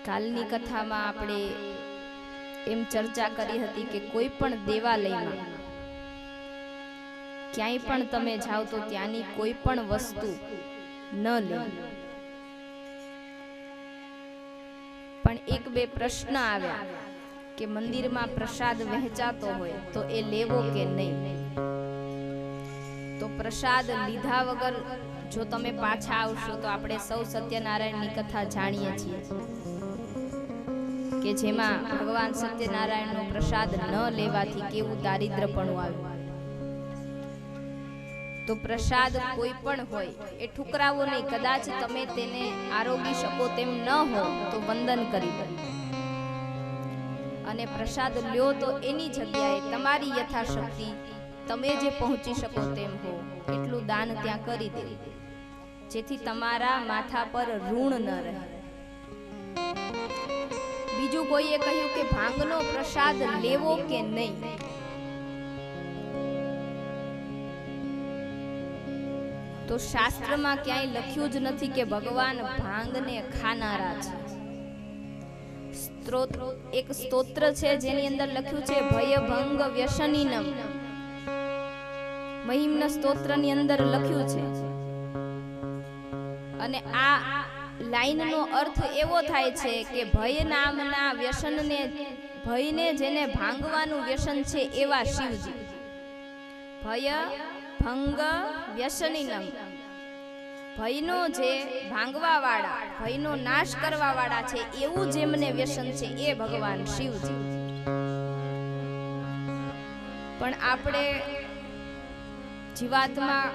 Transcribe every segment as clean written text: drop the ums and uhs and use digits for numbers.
કાલની કથામાં આપણે એમ ચર્ચા કરી હતી કે કોઈ પણ દેવાલયમાં ક્યાંય પણ તમે જાઓ તો ત્યાંની કોઈ પણ વસ્તુ ન લેવી. પણ એક બે પ્રશ્ન આવ્યા કે મંદિરમાં પ્રસાદ વહેંચાતો હોય તો એ લેવો કે નહીં. તો પ્રસાદ લીધા વગર જો તમે પાછા આવશો તો આપણે સૌ સત્યનારાયણની કથા જાણીએ છીએ કે જેમાં ભગવાન સત્યનારાયણનો પ્રસાદ ન લેવાથી કેવું દારિદ્રપણું આવ્યું. તો પ્રસાદ કોઈ પણ હોય એ ઠુકરાવો નહીં. કદાચ તમે તેને આરોગી શકો તેમ ન હો તો વંદન કરી દો અને પ્રસાદ લ્યો તો એની જગ્યાએ તમારી યથાશક્તિ તમે જે પહોંચી શકો તેમ હો એટલું દાન ત્યાં કરી દે, જેથી તમારા માથા પર ઋણ ન રહે. બીજું કોઈએ કહ્યું કે ભાંગનો પ્રસાદ લેવો કે નહીં. તો શાસ્ત્રમાં ક્યાંય લખ્યું જ નથી કે ભગવાન ભાંગને ખાનારા છે. એક સ્તોત્ર છે જેની અંદર લખ્યું છે ભયભંગ વ્યસનીનમ. મહિમ્ન સ્તોત્રની અંદર લખ્યું છે અને આ લાઈનનો અર્થ એવો થાય છે કે ભય નામના વ્યસનને, ભયને જેને ભાંગવાનું વ્યસન છે એવા શિવજી. ભય ભંગ વ્યસનીનમ, ભયનો જે ભાંગવા વાળા, ભયનો નાશ કરવા વાળા છે એવું જેમને વ્યસન છે એ ભગવાન શિવજી. પણ આપણે જીવાત્મા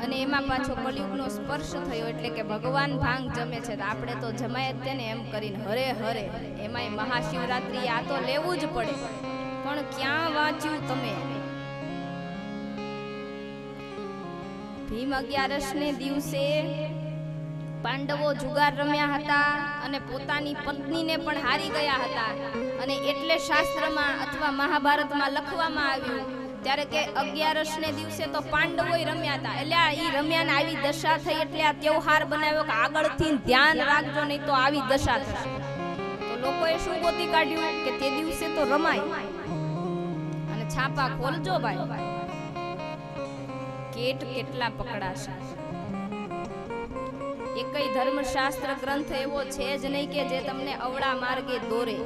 અને એમાં પાછો કળિયુગનો સ્પર્શ થયો એટલે કે ભગવાન ભાંગ જમે છે તો આપણે તો જમાય જ તેને એમ કરીને હરે હરે. એમાંય મહાશિવરાત્રી આ તો લેવું જ પડે. પણ ક્યાં વાંચ્યું તમે? ભીમ 11 ને દિવસે પાંડવો જુગાર રમ્યા હતા અને પોતાની પત્નીને પણ હારી ગયા હતા અને એટલે શાસ્ત્રમાં અથવા મહાભારતમાં લખવામાં આવ્યું ત્યારે કે 11 ને દિવસે તો પાંડવોય રમ્યા હતા. એટલે ઈ રમ્યાને આવી દશા થઈ એટલે આ તહેવાર બનાવ્યો કે આગળથી ધ્યાન રાખજો નહીં તો આવી દશા થશે. તો લોકોએ શું ગોતી કાઢ્યું કે તે દિવસે તો રમાય અને છાપા ખોલજો ભાઈ, કેટલા પકડાશે. એકય ધર્મશાસ્ત્ર ગ્રંથ એવો છે જ નહીં કે જે તમને અવળા માર્ગે દોરે.